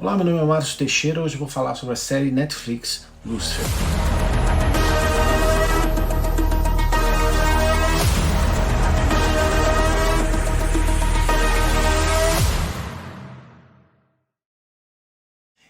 Olá, meu nome é Márcio Teixeira, hoje eu vou falar sobre a série Netflix Lucifer.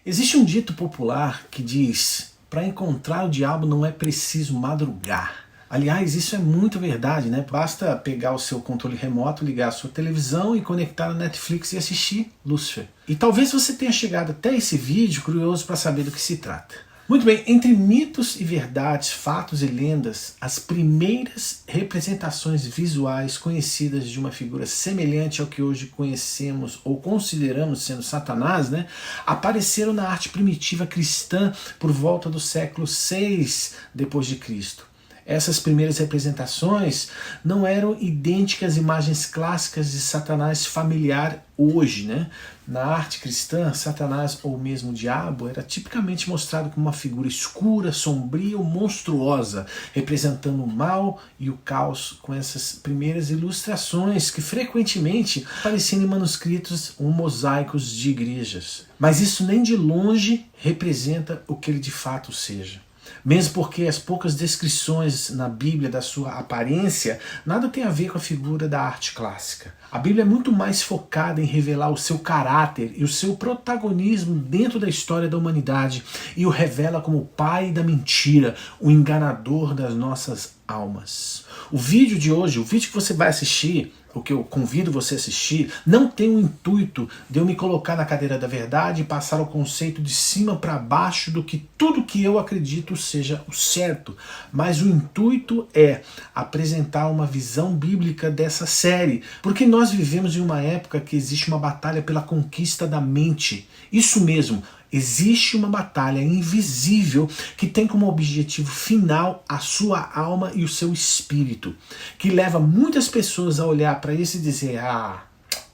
Existe um dito popular que diz: para encontrar o diabo não é preciso madrugar. Aliás, isso é muito verdade, né? Basta pegar o seu controle remoto, ligar a sua televisão e conectar a Netflix e assistir Lucifer. E talvez você tenha chegado até esse vídeo curioso para saber do que se trata. Muito bem, entre mitos e verdades, fatos e lendas, as primeiras representações visuais conhecidas de uma figura semelhante ao que hoje conhecemos ou consideramos sendo Satanás, né, apareceram na arte primitiva cristã por volta do século VI d.C. Essas primeiras representações não eram idênticas às imagens clássicas de Satanás familiar hoje, né? Na arte cristã, Satanás ou mesmo o diabo era tipicamente mostrado como uma figura escura, sombria ou monstruosa, representando o mal e o caos, com essas primeiras ilustrações que frequentemente apareciam em manuscritos ou mosaicos de igrejas. Mas isso nem de longe representa o que ele de fato seja. Mesmo porque as poucas descrições na Bíblia da sua aparência nada tem a ver com a figura da arte clássica. A Bíblia é muito mais focada em revelar o seu caráter e o seu protagonismo dentro da história da humanidade e o revela como o pai da mentira, o enganador das nossas almas. O vídeo de hoje, o vídeo que você vai assistir, o que eu convido você a assistir, não tem o intuito de eu me colocar na cadeira da verdade e passar o conceito de cima para baixo do que tudo que eu acredito seja o certo, mas o intuito é apresentar uma visão bíblica dessa série, porque nós vivemos em uma época que existe uma batalha pela conquista da mente. Isso mesmo, existe uma batalha invisível que tem como objetivo final a sua alma e o seu espírito, que leva muitas pessoas a olhar para isso e dizer: ah,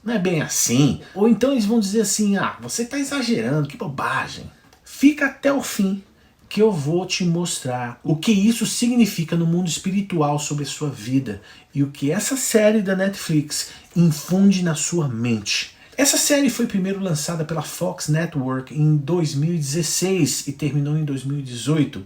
não é bem assim. Ou então eles vão dizer assim: ah, você está exagerando, que bobagem. Fica até o fim que eu vou te mostrar o que isso significa no mundo espiritual sobre a sua vida e o que essa série da Netflix infunde na sua mente. Essa série foi primeiro lançada pela Fox Network em 2016 e terminou em 2018.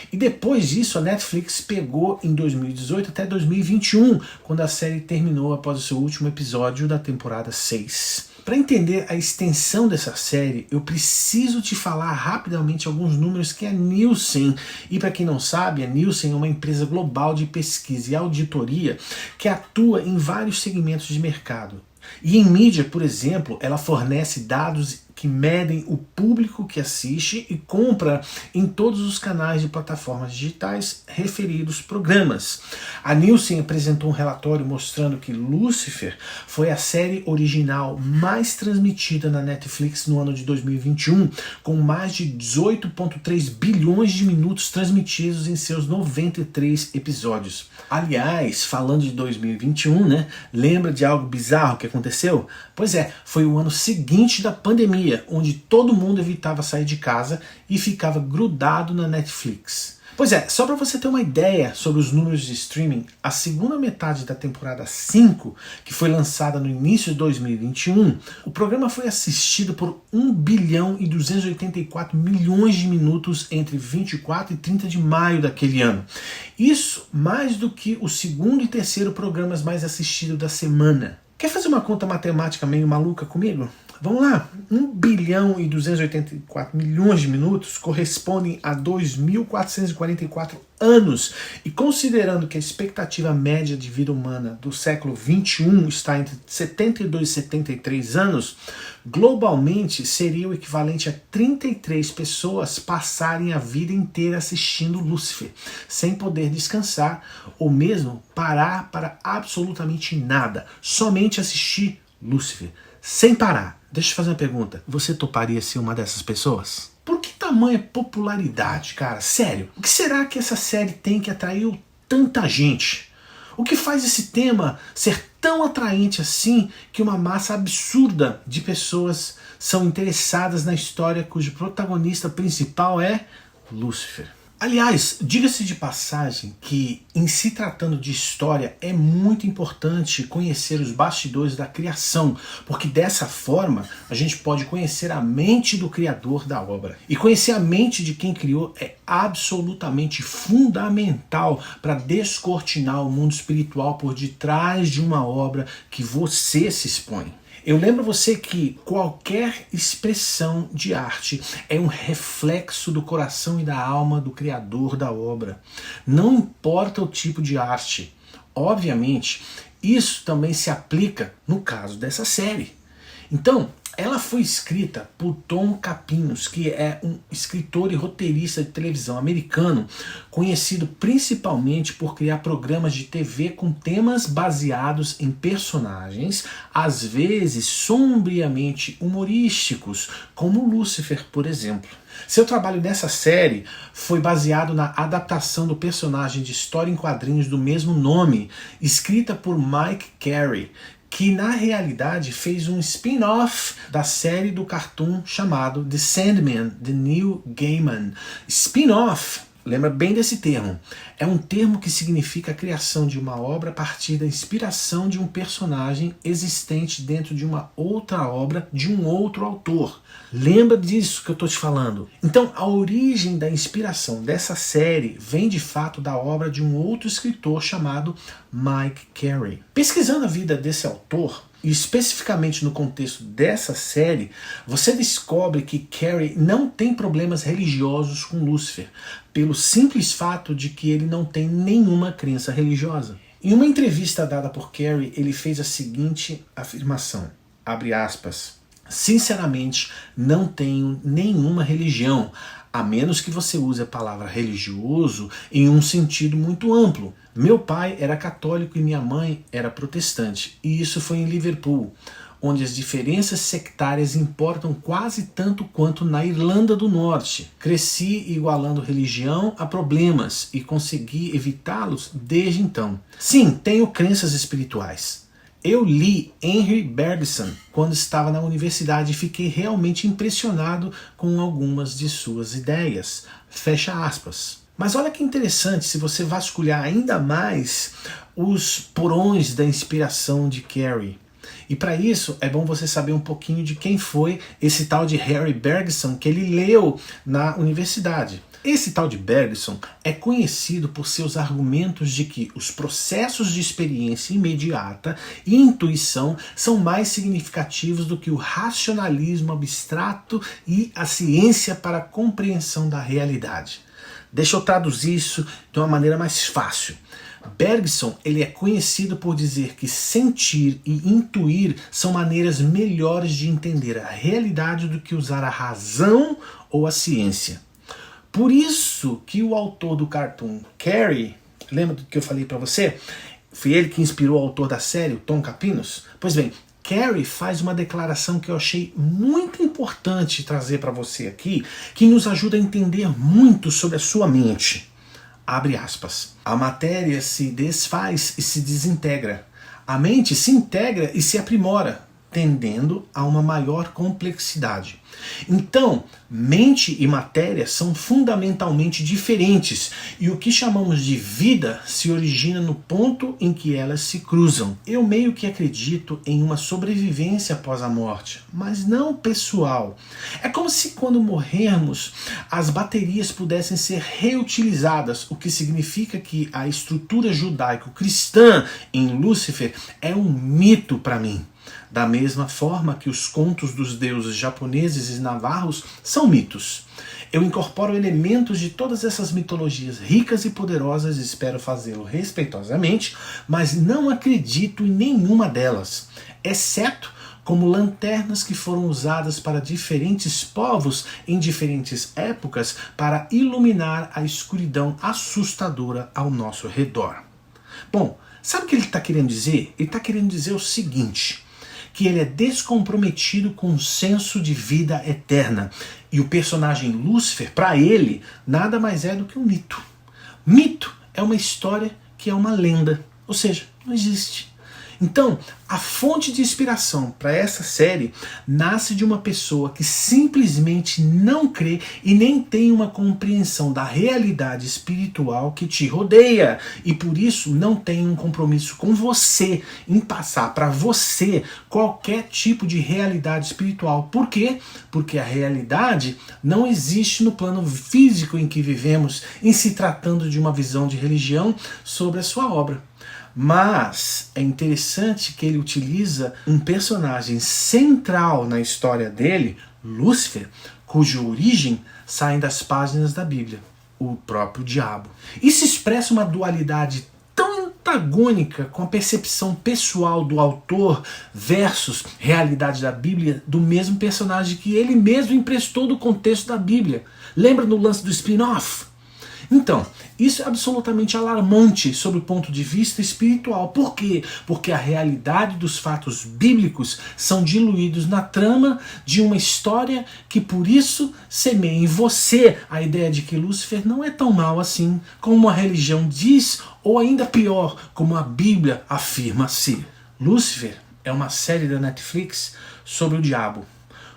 E depois disso a Netflix pegou em 2018 até 2021, quando a série terminou após o seu último episódio da temporada 6. Para entender a extensão dessa série, eu preciso te falar rapidamente alguns números que a Nielsen, e para quem não sabe, a Nielsen é uma empresa global de pesquisa e auditoria que atua em vários segmentos de mercado. E em mídia, por exemplo, ela fornece dados que medem o público que assiste e compra em todos os canais de plataformas digitais referidos programas. A Nielsen apresentou um relatório mostrando que Lucifer foi a série original mais transmitida na Netflix no ano de 2021, com mais de 18,3 bilhões de minutos transmitidos em seus 93 episódios. Aliás, falando de 2021, né? Lembra de algo bizarro que aconteceu? Pois é, foi o ano seguinte da pandemia, onde todo mundo evitava sair de casa e ficava grudado na Netflix. Pois é, só para você ter uma ideia sobre os números de streaming, a segunda metade da temporada 5, que foi lançada no início de 2021, o programa foi assistido por 1 bilhão e 284 milhões de minutos entre 24 e 30 de maio daquele ano. Isso mais do que o segundo e terceiro programas mais assistidos da semana. Quer fazer uma conta matemática meio maluca comigo? Vamos lá, 1 bilhão e 284 milhões de minutos correspondem a 2.444 anos. E considerando que a expectativa média de vida humana do século XXI está entre 72 e 73 anos, globalmente seria o equivalente a 33 pessoas passarem a vida inteira assistindo Lucifer, sem poder descansar ou mesmo parar para absolutamente nada, somente assistir Lucifer, sem parar. Deixa eu te fazer uma pergunta. Você toparia ser uma dessas pessoas? Por que tamanha popularidade, cara? Sério. O que será que essa série tem que atraiu tanta gente? O que faz esse tema ser tão atraente assim que uma massa absurda de pessoas são interessadas na história cujo protagonista principal é Lucifer? Aliás, diga-se de passagem que, em se tratando de história, é muito importante conhecer os bastidores da criação, porque dessa forma a gente pode conhecer a mente do criador da obra. E conhecer a mente de quem criou é absolutamente fundamental para descortinar o mundo espiritual por detrás de uma obra que você se expõe. Eu lembro você que qualquer expressão de arte é um reflexo do coração e da alma do criador da obra. Não importa o tipo de arte. Obviamente, isso também se aplica no caso dessa série. Então, ela foi escrita por Tom Capinos, que é um escritor e roteirista de televisão americano, conhecido principalmente por criar programas de TV com temas baseados em personagens, às vezes sombriamente humorísticos, como Lucifer, por exemplo. Seu trabalho nessa série foi baseado na adaptação do personagem de história em quadrinhos do mesmo nome, escrita por Mike Carey, que na realidade fez um spin-off da série do cartoon chamado The Sandman, de Neil Gaiman. Spin-off, lembra bem desse termo, é um termo que significa a criação de uma obra a partir da inspiração de um personagem existente dentro de uma outra obra de um outro autor. Lembra disso que eu estou te falando? Então, a origem da inspiração dessa série vem de fato da obra de um outro escritor chamado Mike Carey. Pesquisando a vida desse autor, e especificamente no contexto dessa série, você descobre que Carey não tem problemas religiosos com Lúcifer, pelo simples fato de que ele não tem nenhuma crença religiosa. Em uma entrevista dada por Carey, ele fez a seguinte afirmação, abre aspas, sinceramente, não tenho nenhuma religião, a menos que você use a palavra religioso em um sentido muito amplo. Meu pai era católico e minha mãe era protestante, e isso foi em Liverpool, onde as diferenças sectárias importam quase tanto quanto na Irlanda do Norte. Cresci igualando religião a problemas e consegui evitá-los desde então. Sim, tenho crenças espirituais. Eu li Henry Bergson quando estava na universidade e fiquei realmente impressionado com algumas de suas ideias. Fecha aspas. Mas olha que interessante se você vasculhar ainda mais os porões da inspiração de Carey. E para isso é bom você saber um pouquinho de quem foi esse tal de Henry Bergson que ele leu na universidade. Esse tal de Bergson é conhecido por seus argumentos de que os processos de experiência imediata e intuição são mais significativos do que o racionalismo abstrato e a ciência para a compreensão da realidade. Deixa eu traduzir isso de uma maneira mais fácil. Bergson ele é conhecido por dizer que sentir e intuir são maneiras melhores de entender a realidade do que usar a razão ou a ciência. Por isso que o autor do cartoon, Carey, lembra do que eu falei para você? Foi ele que inspirou o autor da série, o Tom Capinos? Pois bem, Carey faz uma declaração que eu achei muito importante trazer para você aqui, que nos ajuda a entender muito sobre a sua mente. Abre aspas. A matéria se desfaz e se desintegra. A mente se integra e se aprimora, tendendo a uma maior complexidade. Então, mente e matéria são fundamentalmente diferentes e o que chamamos de vida se origina no ponto em que elas se cruzam. Eu meio que acredito em uma sobrevivência após a morte, mas não pessoal. É como se quando morrermos, as baterias pudessem ser reutilizadas, o que significa que a estrutura judaico-cristã em Lúcifer é um mito para mim. Da mesma forma que os contos dos deuses japoneses e navarros são mitos. Eu incorporo elementos de todas essas mitologias ricas e poderosas e espero fazê-lo respeitosamente, mas não acredito em nenhuma delas, exceto como lanternas que foram usadas para diferentes povos em diferentes épocas para iluminar a escuridão assustadora ao nosso redor. Bom, sabe o que ele está querendo dizer? Ele está querendo dizer o seguinte, que ele é descomprometido com o senso de vida eterna. E o personagem Lúcifer, para ele, nada mais é do que um mito. Mito é uma história que é uma lenda, ou seja, não existe. Então, a fonte de inspiração para essa série nasce de uma pessoa que simplesmente não crê e nem tem uma compreensão da realidade espiritual que te rodeia, e por isso não tem um compromisso com você em passar para você qualquer tipo de realidade espiritual. Por quê? Porque a realidade não existe no plano físico em que vivemos, em se tratando de uma visão de religião sobre a sua obra. Mas é interessante que ele utiliza um personagem central na história dele, Lúcifer, cuja origem sai das páginas da Bíblia, o próprio diabo. Isso expressa uma dualidade tão antagônica com a percepção pessoal do autor versus realidade da Bíblia do mesmo personagem que ele mesmo emprestou do contexto da Bíblia. Lembra no lance do spin-off? Então, isso é absolutamente alarmante sob o ponto de vista espiritual. Por quê? Porque a realidade dos fatos bíblicos são diluídos na trama de uma história que por isso semeia em você a ideia de que Lúcifer não é tão mal assim como a religião diz, ou ainda pior, como a Bíblia afirma ser. Lúcifer é uma série da Netflix sobre o diabo.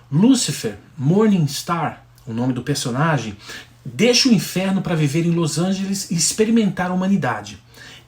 Lúcifer, Morning Star, o nome do personagem, deixa o inferno para viver em Los Angeles e experimentar a humanidade.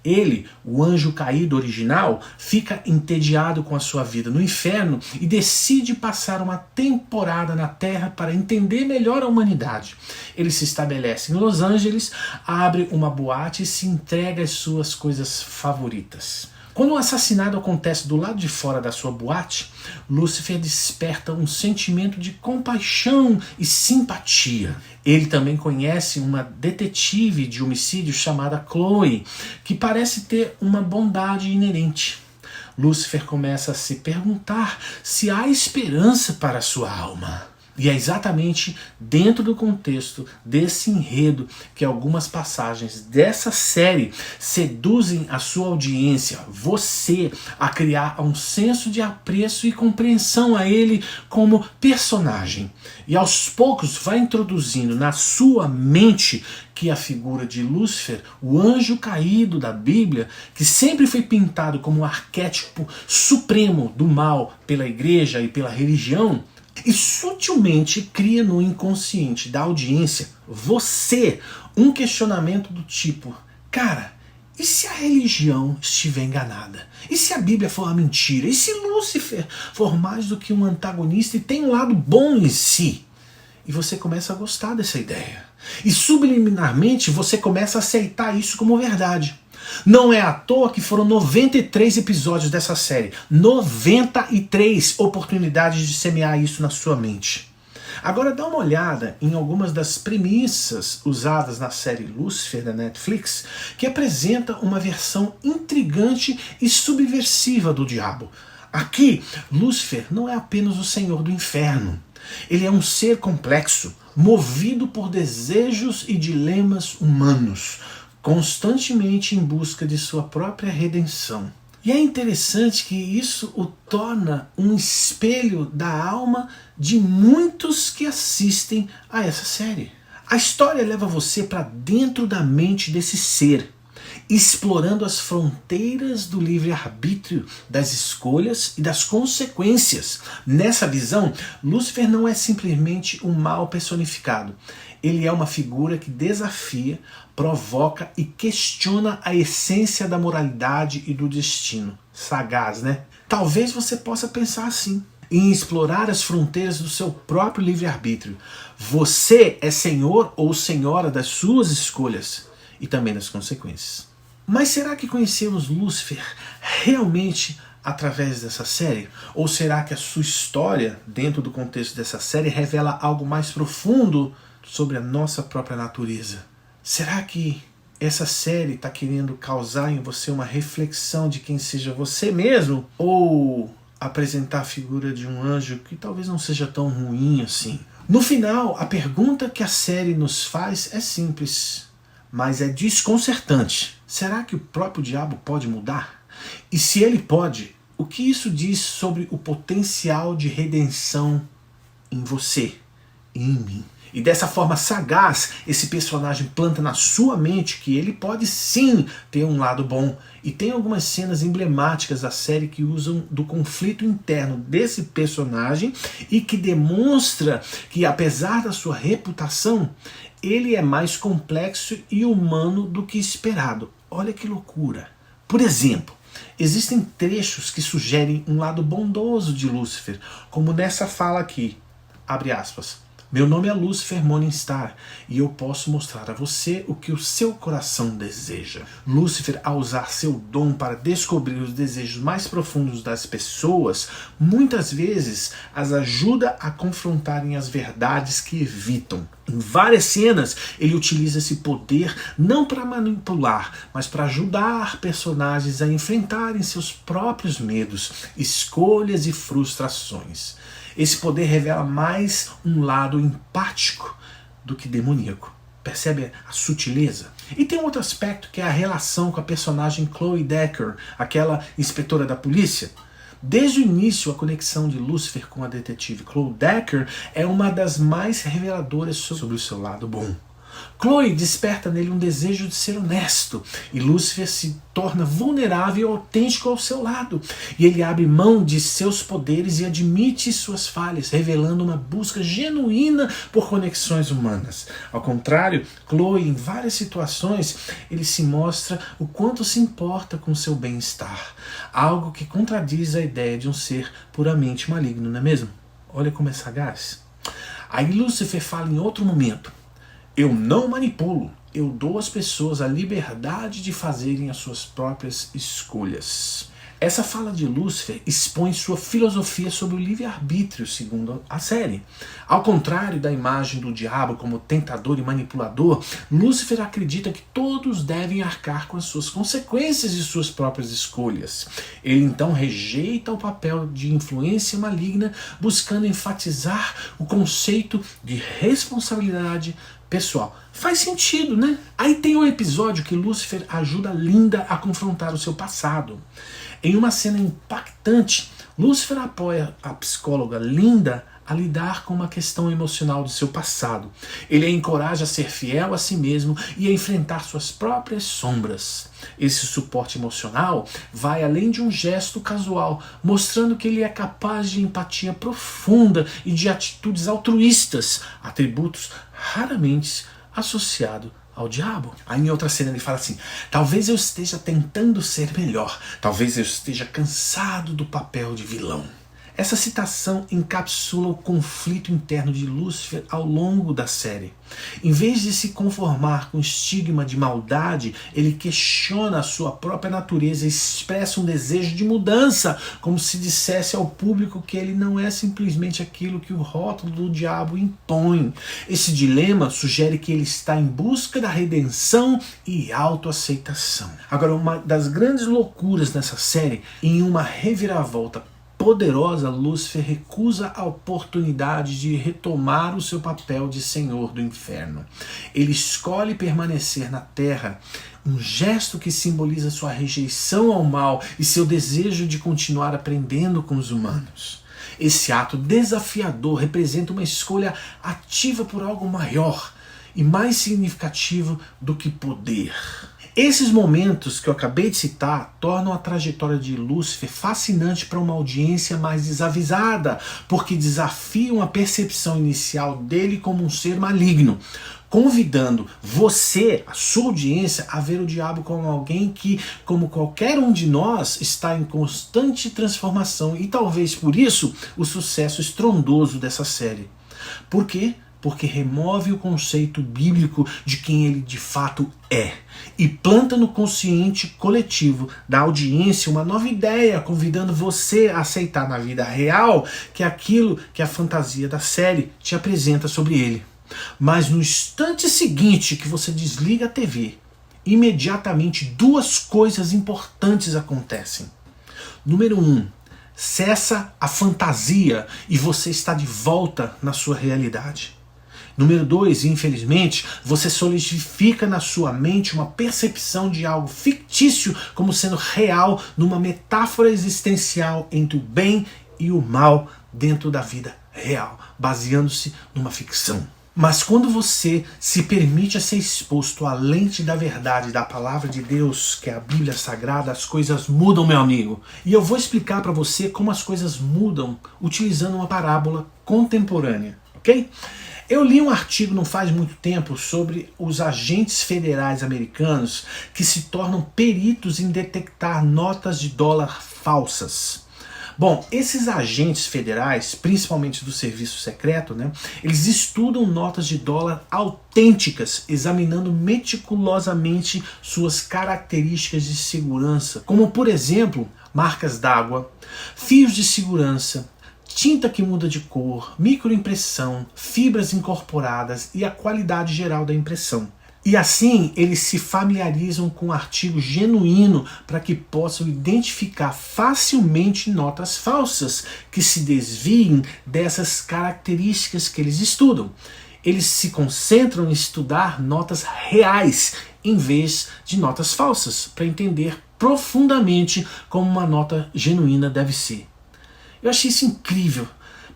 Ele, o anjo caído original, fica entediado com a sua vida no inferno e decide passar uma temporada na Terra para entender melhor a humanidade. Ele se estabelece em Los Angeles, abre uma boate e se entrega às suas coisas favoritas. Quando um assassinato acontece do lado de fora da sua boate, Lúcifer desperta um sentimento de compaixão e simpatia. Ele também conhece uma detetive de homicídio chamada Chloe, que parece ter uma bondade inerente. Lúcifer começa a se perguntar se há esperança para a sua alma. E é exatamente dentro do contexto desse enredo que algumas passagens dessa série seduzem a sua audiência, você, a criar um senso de apreço e compreensão a ele como personagem. E aos poucos vai introduzindo na sua mente que a figura de Lúcifer, o anjo caído da Bíblia, que sempre foi pintado como um arquétipo supremo do mal pela igreja e pela religião, e sutilmente cria no inconsciente da audiência, você, um questionamento do tipo: cara, e se a religião estiver enganada? E se a Bíblia for uma mentira? E se Lúcifer for mais do que um antagonista e tem um lado bom em si? E você começa a gostar dessa ideia. E subliminarmente você começa a aceitar isso como verdade. Não é à toa que foram 93 episódios dessa série. 93 oportunidades de semear isso na sua mente. Agora dá uma olhada em algumas das premissas usadas na série Lúcifer da Netflix, que apresenta uma versão intrigante e subversiva do diabo. Aqui, Lúcifer não é apenas o senhor do inferno. Ele é um ser complexo, movido por desejos e dilemas humanos, constantemente em busca de sua própria redenção. E é interessante que isso o torna um espelho da alma de muitos que assistem a essa série. A história leva você para dentro da mente desse ser, explorando as fronteiras do livre-arbítrio, das escolhas e das consequências. Nessa visão, Lúcifer não é simplesmente um mal personificado. Ele é uma figura que desafia, provoca e questiona a essência da moralidade e do destino. Sagaz, né? Talvez você possa pensar assim, em explorar as fronteiras do seu próprio livre-arbítrio. Você é senhor ou senhora das suas escolhas e também das consequências. Mas será que conhecemos Lúcifer realmente através dessa série? Ou será que a sua história, dentro do contexto dessa série, revela algo mais profundo sobre a nossa própria natureza? Será que essa série está querendo causar em você uma reflexão de quem seja você mesmo? Ou apresentar a figura de um anjo que talvez não seja tão ruim assim? No final, a pergunta que a série nos faz é simples, mas é desconcertante. Será que o próprio diabo pode mudar? E se ele pode, o que isso diz sobre o potencial de redenção em você e em mim? E dessa forma sagaz, esse personagem planta na sua mente que ele pode sim ter um lado bom. E tem algumas cenas emblemáticas da série que usam do conflito interno desse personagem e que demonstra que, apesar da sua reputação, ele é mais complexo e humano do que esperado. Olha que loucura. Por exemplo, existem trechos que sugerem um lado bondoso de Lúcifer, como nessa fala aqui, abre aspas. Meu nome é Lucifer Morningstar e eu posso mostrar a você o que o seu coração deseja. Lúcifer, ao usar seu dom para descobrir os desejos mais profundos das pessoas, muitas vezes as ajuda a confrontarem as verdades que evitam. Em várias cenas, ele utiliza esse poder não para manipular, mas para ajudar personagens a enfrentarem seus próprios medos, escolhas e frustrações. Esse poder revela mais um lado empático do que demoníaco. Percebe a sutileza? E tem um outro aspecto que é a relação com a personagem Chloe Decker, aquela inspetora da polícia. Desde o início, a conexão de Lúcifer com a detetive Chloe Decker é uma das mais reveladoras sobre o seu lado bom. Chloe desperta nele um desejo de ser honesto, e Lúcifer se torna vulnerável e autêntico ao seu lado. E ele abre mão de seus poderes e admite suas falhas, revelando uma busca genuína por conexões humanas. Ao contrário, Chloe, em várias situações, ele se mostra o quanto se importa com seu bem-estar, algo que contradiz a ideia de um ser puramente maligno, não é mesmo? Olha como é sagaz. Aí Lúcifer fala em outro momento: eu não manipulo, eu dou às pessoas a liberdade de fazerem as suas próprias escolhas. Essa fala de Lúcifer expõe sua filosofia sobre o livre-arbítrio, segundo a série. Ao contrário da imagem do diabo como tentador e manipulador, Lúcifer acredita que todos devem arcar com as suas consequências e suas próprias escolhas. Ele então rejeita o papel de influência maligna, buscando enfatizar o conceito de responsabilidade pessoal. Faz sentido, né? Aí tem um episódio que Lúcifer ajuda Linda a confrontar o seu passado. Em uma cena impactante, Lúcifer apoia a psicóloga Linda a lidar com uma questão emocional de seu passado. Ele a encoraja a ser fiel a si mesmo e a enfrentar suas próprias sombras. Esse suporte emocional vai além de um gesto casual, mostrando que ele é capaz de empatia profunda e de atitudes altruístas, atributos raramente associados ao diabo. Aí em outra cena ele fala assim: talvez eu esteja tentando ser melhor, talvez eu esteja cansado do papel de vilão. Essa citação encapsula o conflito interno de Lúcifer ao longo da série. Em vez de se conformar com o estigma de maldade, ele questiona a sua própria natureza e expressa um desejo de mudança, como se dissesse ao público que ele não é simplesmente aquilo que o rótulo do diabo impõe. Esse dilema sugere que ele está em busca da redenção e autoaceitação. Agora, uma das grandes loucuras nessa série, em uma reviravolta poderosa, Lúcifer recusa a oportunidade de retomar o seu papel de senhor do inferno. Ele escolhe permanecer na terra, um gesto que simboliza sua rejeição ao mal e seu desejo de continuar aprendendo com os humanos. Esse ato desafiador representa uma escolha ativa por algo maior e mais significativo do que poder. Esses momentos que eu acabei de citar tornam a trajetória de Lúcifer fascinante para uma audiência mais desavisada, porque desafiam a percepção inicial dele como um ser maligno, convidando você, a sua audiência, a ver o diabo como alguém que, como qualquer um de nós, está em constante transformação, e talvez por isso o sucesso estrondoso dessa série. Por quê? Porque remove o conceito bíblico de quem ele de fato é e planta no consciente coletivo da audiência uma nova ideia, convidando você a aceitar na vida real que é aquilo que a fantasia da série te apresenta sobre ele. Mas no instante seguinte que você desliga a TV, imediatamente duas coisas importantes acontecem. Número 1, cessa a fantasia e você está de volta na sua realidade. Número 2, infelizmente, você solidifica na sua mente uma percepção de algo fictício como sendo real numa metáfora existencial entre o bem e o mal dentro da vida real, baseando-se numa ficção. Mas quando você se permite a ser exposto à lente da verdade da palavra de Deus, que é a Bíblia Sagrada, as coisas mudam, meu amigo. E eu vou explicar para você como as coisas mudam utilizando uma parábola contemporânea, ok? Eu li um artigo não faz muito tempo sobre os agentes federais americanos que se tornam peritos em detectar notas de dólar falsas. Bom, esses agentes federais, principalmente do serviço secreto, eles estudam notas de dólar autênticas, examinando meticulosamente suas características de segurança, como por exemplo, marcas d'água, fios de segurança, tinta que muda de cor, microimpressão, fibras incorporadas e a qualidade geral da impressão. E assim eles se familiarizam com o artigo genuíno para que possam identificar facilmente notas falsas que se desviem dessas características que eles estudam. Eles se concentram em estudar notas reais em vez de notas falsas, para entender profundamente como uma nota genuína deve ser. Eu achei isso incrível,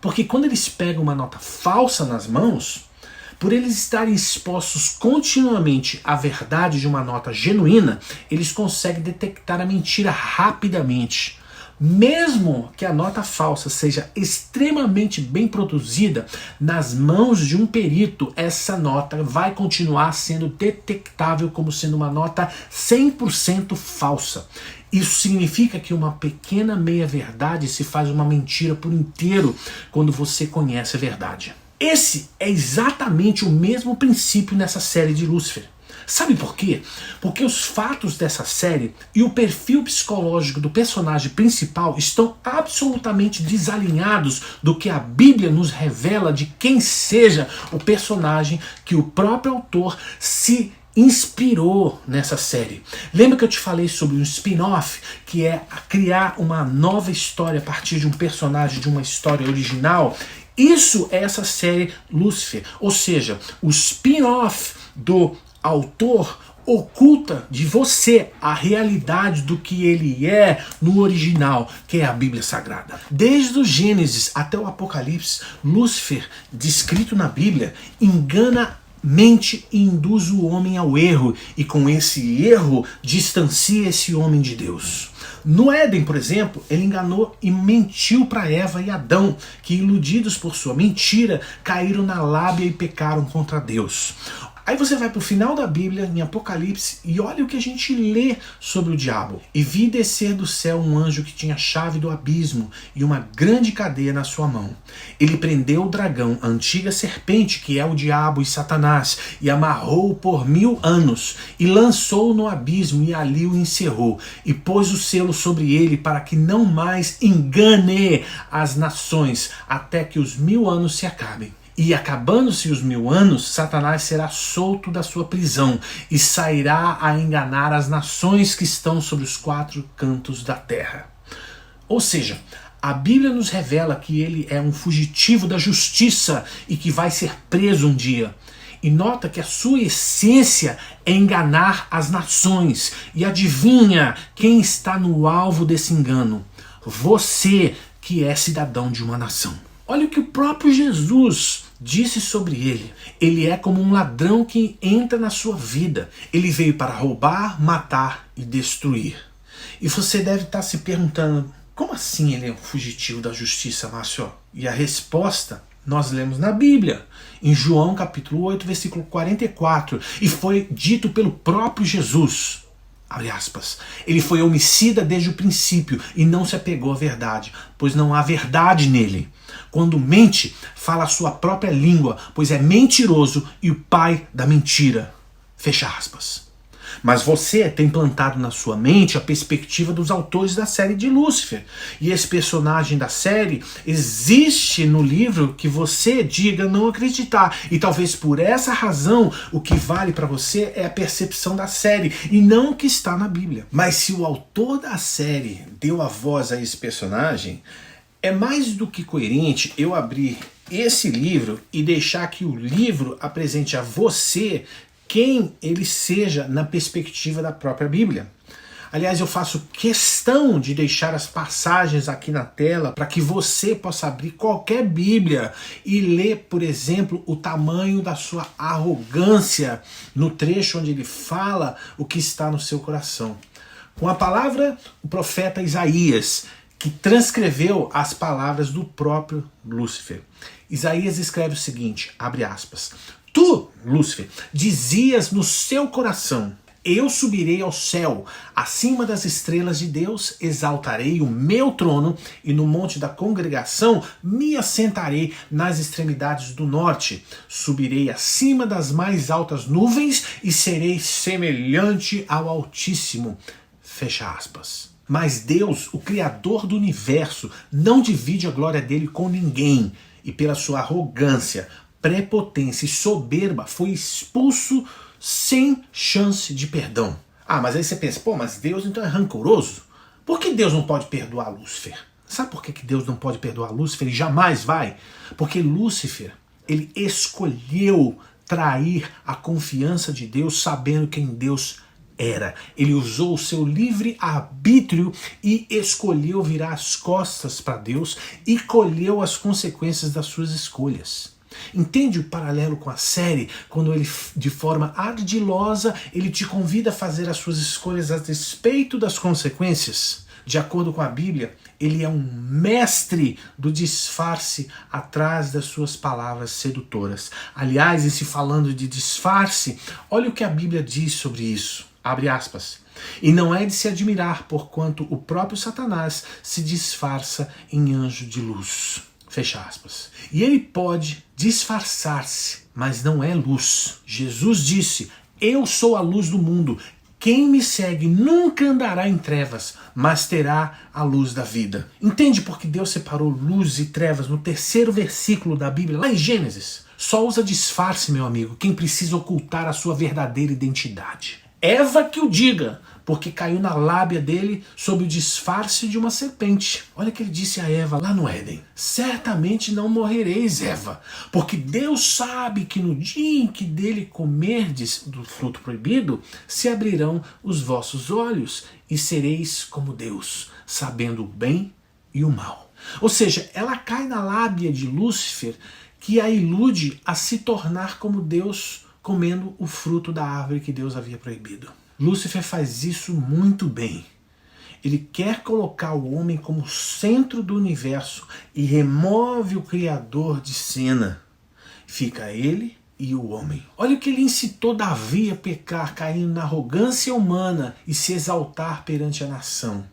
porque quando eles pegam uma nota falsa nas mãos, por eles estarem expostos continuamente à verdade de uma nota genuína, eles conseguem detectar a mentira rapidamente. Mesmo que a nota falsa seja extremamente bem produzida, nas mãos de um perito, essa nota vai continuar sendo detectável como sendo uma nota 100% falsa. Isso significa que uma pequena meia-verdade se faz uma mentira por inteiro quando você conhece a verdade. Esse é exatamente o mesmo princípio nessa série de Lúcifer. Sabe por quê? Porque os fatos dessa série e o perfil psicológico do personagem principal estão absolutamente desalinhados do que a Bíblia nos revela de quem seja o personagem que o próprio autor se inspirou nessa série. Lembra que eu te falei sobre um spin-off, que é criar uma nova história a partir de um personagem de uma história original? Isso é essa série Lúcifer, ou seja, o spin-off do autor oculta de você a realidade do que ele é no original, que é a Bíblia Sagrada. Desde o Gênesis até o Apocalipse, Lúcifer, descrito na Bíblia, engana mente e induz o homem ao erro, e com esse erro distancia esse homem de Deus. No Éden, por exemplo, ele enganou e mentiu para Eva e Adão, que iludidos por sua mentira, caíram na lábia e pecaram contra Deus. Aí você vai para o final da Bíblia, em Apocalipse, e olha o que a gente lê sobre o diabo. E vi descer do céu um anjo que tinha a chave do abismo e uma grande cadeia na sua mão. Ele prendeu o dragão, a antiga serpente, que é o diabo e Satanás, e amarrou-o por 1000 anos, e lançou-o no abismo, e ali o encerrou, e pôs o selo sobre ele, para que não mais engane as nações, até que os 1000 anos se acabem. E acabando-se os 1000 anos, Satanás será solto da sua prisão e sairá a enganar as nações que estão sobre os 4 cantos da terra. Ou seja, a Bíblia nos revela que ele é um fugitivo da justiça e que vai ser preso um dia. E nota que a sua essência é enganar as nações. E adivinha quem está no alvo desse engano? Você, que é cidadão de uma nação. Olha o que o próprio Jesus disse sobre ele. Ele é como um ladrão que entra na sua vida. Ele veio para roubar, matar e destruir. E você deve estar se perguntando, como assim ele é um fugitivo da justiça, Márcio? E a resposta nós lemos na Bíblia, em João capítulo 8, versículo 44. E foi dito pelo próprio Jesus. Abre aspas. Ele foi homicida desde o princípio e não se apegou à verdade, pois não há verdade nele. Quando mente, fala a sua própria língua, pois é mentiroso e o pai da mentira. Fecha aspas. Mas você tem plantado na sua mente a perspectiva dos autores da série de Lúcifer. E esse personagem da série existe no livro que você diga não acreditar. E talvez por essa razão o que vale para você é a percepção da série e não o que está na Bíblia. Mas se o autor da série deu a voz a esse personagem, é mais do que coerente eu abrir esse livro e deixar que o livro apresente a você quem ele seja na perspectiva da própria Bíblia. Aliás, eu faço questão de deixar as passagens aqui na tela para que você possa abrir qualquer Bíblia e ler, por exemplo, o tamanho da sua arrogância no trecho onde ele fala o que está no seu coração. Com a palavra, o profeta Isaías, que transcreveu as palavras do próprio Lúcifer. Isaías escreve o seguinte, abre aspas, tu, Lúcifer, dizias no seu coração, eu subirei ao céu, acima das estrelas de Deus, exaltarei o meu trono e no monte da congregação me assentarei nas extremidades do norte. Subirei acima das mais altas nuvens e serei semelhante ao Altíssimo. Fecha aspas. Mas Deus, o Criador do universo, não divide a glória dele com ninguém e pela sua arrogância, prepotência e soberba foi expulso sem chance de perdão. Ah, mas aí você pensa, pô, mas Deus então é rancoroso? Por que Deus não pode perdoar Lúcifer? Sabe por que Deus não pode perdoar Lúcifer e jamais vai? Porque Lúcifer, ele escolheu trair a confiança de Deus sabendo quem Deus era. Ele usou o seu livre-arbítrio e escolheu virar as costas para Deus e colheu as consequências das suas escolhas. Entende o paralelo com a série? Quando ele, de forma ardilosa, ele te convida a fazer as suas escolhas a despeito das consequências? De acordo com a Bíblia, ele é um mestre do disfarce atrás das suas palavras sedutoras. Aliás, e se falando de disfarce, olha o que a Bíblia diz sobre isso. Abre aspas. E não é de se admirar, porquanto o próprio Satanás se disfarça em anjo de luz. Fecha aspas. E ele pode disfarçar-se, mas não é luz. Jesus disse, eu sou a luz do mundo. Quem me segue nunca andará em trevas, mas terá a luz da vida. Entende por que Deus separou luz e trevas no 3º versículo da Bíblia, lá em Gênesis? Só usa disfarce, meu amigo, quem precisa ocultar a sua verdadeira identidade. Eva que o diga, porque caiu na lábia dele sob o disfarce de uma serpente. Olha o que ele disse a Eva lá no Éden. Certamente não morrereis, Eva, porque Deus sabe que no dia em que dele comerdes do fruto proibido, se abrirão os vossos olhos e sereis como Deus, sabendo o bem e o mal. Ou seja, ela cai na lábia de Lúcifer, que a ilude a se tornar como Deus, comendo o fruto da árvore que Deus havia proibido. Lúcifer faz isso muito bem. Ele quer colocar o homem como centro do universo e remove o Criador de cena. Fica ele e o homem. Olha o que ele incitou Davi a pecar, caindo na arrogância humana e se exaltar perante a nação.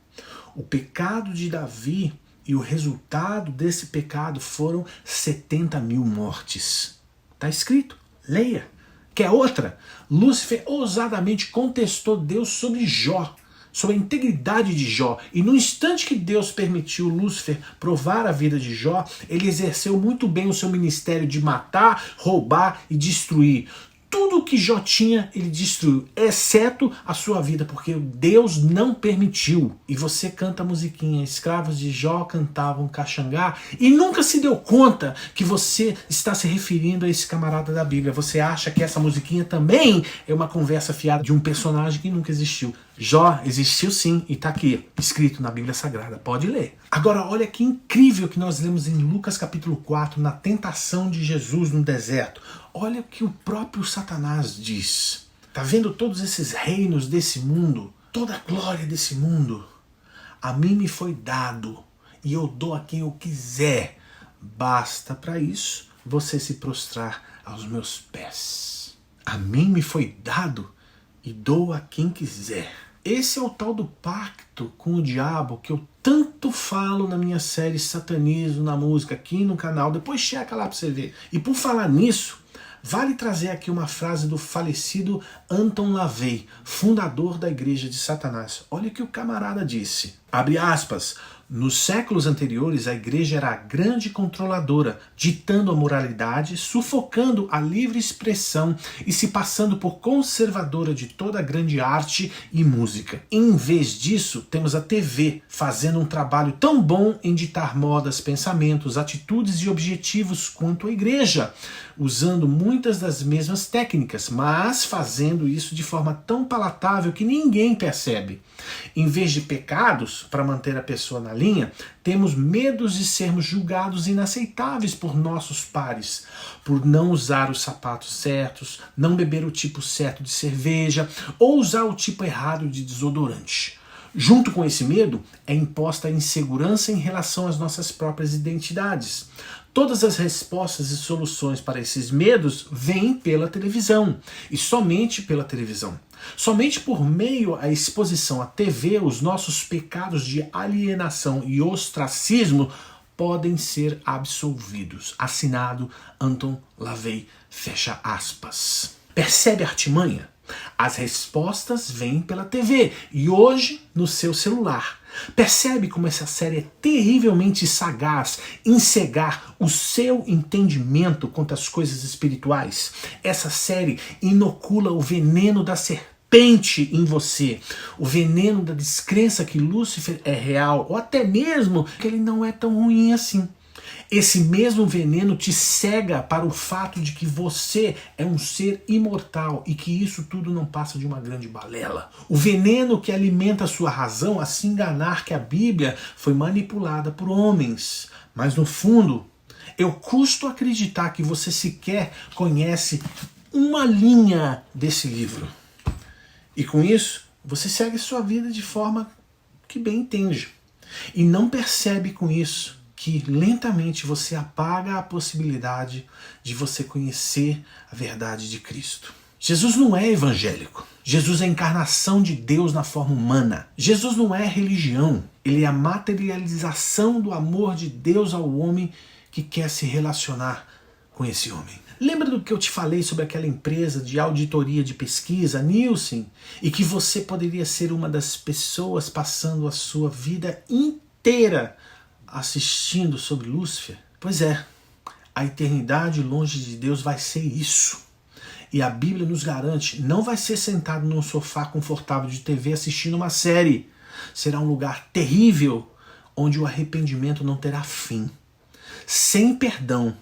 O pecado de Davi e o resultado desse pecado foram 70.000 mortes. Está escrito, leia. Quer outra? Lúcifer ousadamente contestou Deus sobre Jó, sobre a integridade de Jó. E no instante que Deus permitiu Lúcifer provar a vida de Jó, ele exerceu muito bem o seu ministério de matar, roubar e destruir. Tudo que Jó tinha, ele destruiu, exceto a sua vida, porque Deus não permitiu. E você canta a musiquinha, escravos de Jó cantavam Caxangá, e nunca se deu conta que você está se referindo a esse camarada da Bíblia. Você acha que essa musiquinha também é uma conversa fiada de um personagem que nunca existiu. Jó existiu sim, e está aqui, escrito na Bíblia Sagrada, pode ler. Agora olha que incrível que nós lemos em Lucas capítulo 4, na tentação de Jesus no deserto. Olha o que o próprio Satanás diz. Está vendo todos esses reinos desse mundo, toda a glória desse mundo? A mim me foi dado, e eu dou a quem eu quiser. Basta para isso você se prostrar aos meus pés. A mim me foi dado, e dou a quem quiser. Esse é o tal do pacto com o diabo que eu tanto falo na minha série Satanismo na Música, aqui no canal. Depois checa lá para você ver. E por falar nisso, vale trazer aqui uma frase do falecido Anton LaVey, fundador da Igreja de Satanás. Olha o que o camarada disse. Abre aspas. Nos séculos anteriores, a igreja era a grande controladora, ditando a moralidade, sufocando a livre expressão e se passando por conservadora de toda a grande arte e música. Em vez disso, temos a TV fazendo um trabalho tão bom em ditar modas, pensamentos, atitudes e objetivos quanto a igreja, usando muitas das mesmas técnicas, mas fazendo isso de forma tão palatável que ninguém percebe. Em vez de pecados, para manter a pessoa na linha, temos medos de sermos julgados inaceitáveis por nossos pares, por não usar os sapatos certos, não beber o tipo certo de cerveja ou usar o tipo errado de desodorante. Junto com esse medo, é imposta a insegurança em relação às nossas próprias identidades. Todas as respostas e soluções para esses medos vêm pela televisão, e somente pela televisão. Somente por meio à exposição à TV, os nossos pecados de alienação e ostracismo podem ser absolvidos. Assinado Anton LaVey, fecha aspas. Percebe a artimanha? As respostas vêm pela TV e hoje no seu celular. Percebe como essa série é terrivelmente sagaz em cegar o seu entendimento quanto às coisas espirituais? Essa série inocula o veneno da serpente em você, o veneno da descrença que Lúcifer é real, ou até mesmo que ele não é tão ruim assim. Esse mesmo veneno te cega para o fato de que você é um ser imortal e que isso tudo não passa de uma grande balela. O veneno que alimenta a sua razão a se enganar que a Bíblia foi manipulada por homens. Mas no fundo, eu custo acreditar que você sequer conhece uma linha desse livro. E com isso, você segue sua vida de forma que bem entende. E não percebe com isso que lentamente você apaga a possibilidade de você conhecer a verdade de Cristo. Jesus não é evangélico. Jesus é a encarnação de Deus na forma humana. Jesus não é religião. Ele é a materialização do amor de Deus ao homem que quer se relacionar com esse homem. Lembra do que eu te falei sobre aquela empresa de auditoria de pesquisa, Nielsen, e que você poderia ser uma das pessoas passando a sua vida inteira assistindo sobre Lúcifer? Pois é, a eternidade longe de Deus vai ser isso. E a Bíblia nos garante, não vai ser sentado num sofá confortável de TV assistindo uma série. Será um lugar terrível, onde o arrependimento não terá fim. Sem perdão,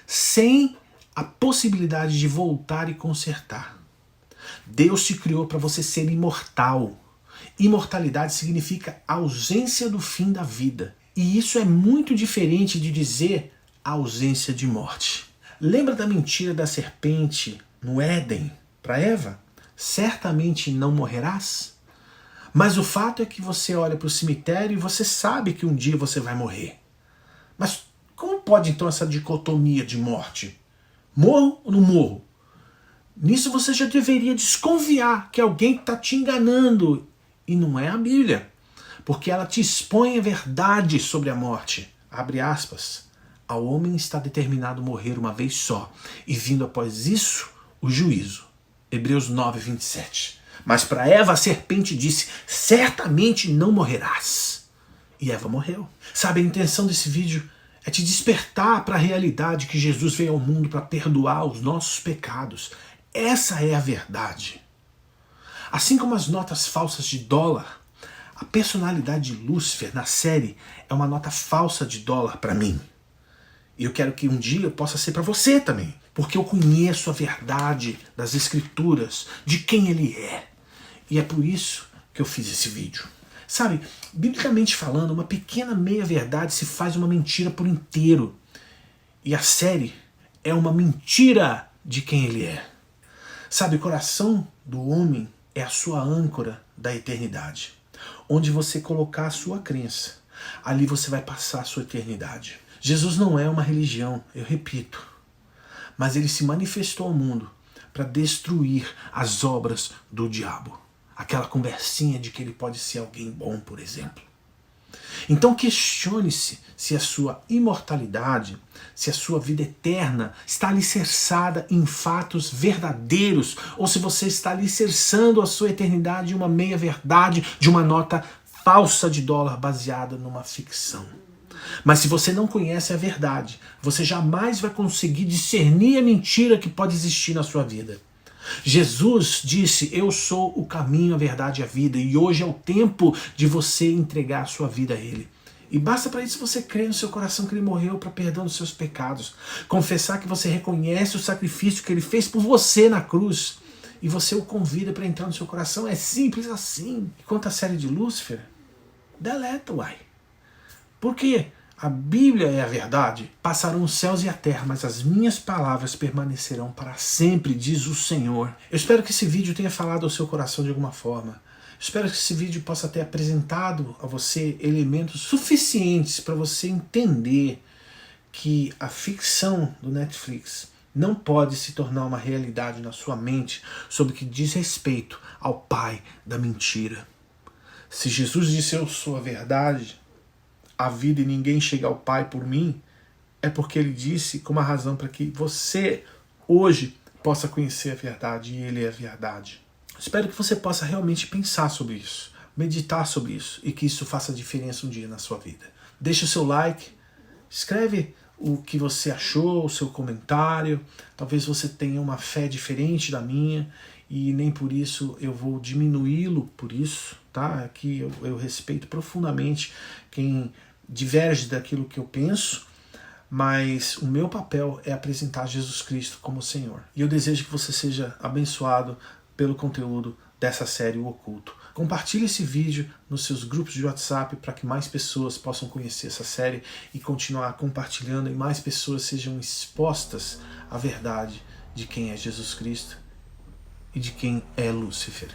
sem a possibilidade de voltar e consertar. Deus te criou para você ser imortal. Imortalidade significa ausência do fim da vida. E isso é muito diferente de dizer ausência de morte. Lembra da mentira da serpente no Éden para Eva? Certamente não morrerás. Mas o fato é que você olha para o cemitério e você sabe que um dia você vai morrer. Mas como pode então essa dicotomia de morte? Morro ou não morro? Nisso você já deveria desconfiar que alguém está te enganando. E não é a Bíblia. Porque ela te expõe a verdade sobre a morte. Abre aspas. Ao homem está determinado morrer uma vez só, e vindo após isso, o juízo. Hebreus 9, 27. Mas para Eva a serpente disse, certamente não morrerás. E Eva morreu. Sabe, a intenção desse vídeo é te despertar para a realidade que Jesus veio ao mundo para perdoar os nossos pecados. Essa é a verdade. Assim como as notas falsas de dólar, a personalidade de Lúcifer na série é uma nota falsa de dólar para mim. E eu quero que um dia possa ser para você também. Porque eu conheço a verdade das Escrituras, de quem ele é. E é por isso que eu fiz esse vídeo. Sabe, biblicamente falando, uma pequena meia-verdade se faz uma mentira por inteiro. E a série é uma mentira de quem ele é. Sabe, o coração do homem é a sua âncora da eternidade. Onde você colocar a sua crença, ali você vai passar a sua eternidade. Jesus não é uma religião, eu repito, mas ele se manifestou ao mundo para destruir as obras do diabo. Aquela conversinha de que ele pode ser alguém bom, por exemplo. Então questione-se se a sua imortalidade, se a sua vida eterna está alicerçada em fatos verdadeiros ou se você está alicerçando a sua eternidade em uma meia-verdade de uma nota falsa de dólar baseada numa ficção. Mas se você não conhece a verdade, você jamais vai conseguir discernir a mentira que pode existir na sua vida. Jesus disse: eu sou o caminho, a verdade e a vida, e hoje é o tempo de você entregar a sua vida a Ele. E basta para isso você crer no seu coração que Ele morreu para perdão dos seus pecados, confessar que você reconhece o sacrifício que Ele fez por você na cruz, e você o convida para entrar no seu coração. É simples assim. E quanto à série de Lúcifer, deleta, uai. Porque a Bíblia é a verdade. Passarão os céus e a terra, mas as minhas palavras permanecerão para sempre, diz o Senhor. Eu espero que esse vídeo tenha falado ao seu coração de alguma forma. Eu espero que esse vídeo possa ter apresentado a você elementos suficientes para você entender que a ficção do Netflix não pode se tornar uma realidade na sua mente sobre o que diz respeito ao pai da mentira. Se Jesus disse: eu sou a verdade, a vida, e ninguém chega ao Pai por mim, é porque Ele disse com uma razão para que você hoje possa conhecer a verdade, e Ele é a verdade. Espero que você possa realmente pensar sobre isso, meditar sobre isso, e que isso faça diferença um dia na sua vida. Deixa o seu like, escreve o que você achou, o seu comentário. Talvez você tenha uma fé diferente da minha, e nem por isso eu vou diminuí-lo por isso, tá? Aqui eu respeito profundamente quem diverge daquilo que eu penso, mas o meu papel é apresentar Jesus Cristo como Senhor. E eu desejo que você seja abençoado pelo conteúdo dessa série O Oculto. Compartilhe esse vídeo nos seus grupos de WhatsApp para que mais pessoas possam conhecer essa série e continuar compartilhando, e mais pessoas sejam expostas à verdade de quem é Jesus Cristo e de quem é Lúcifer.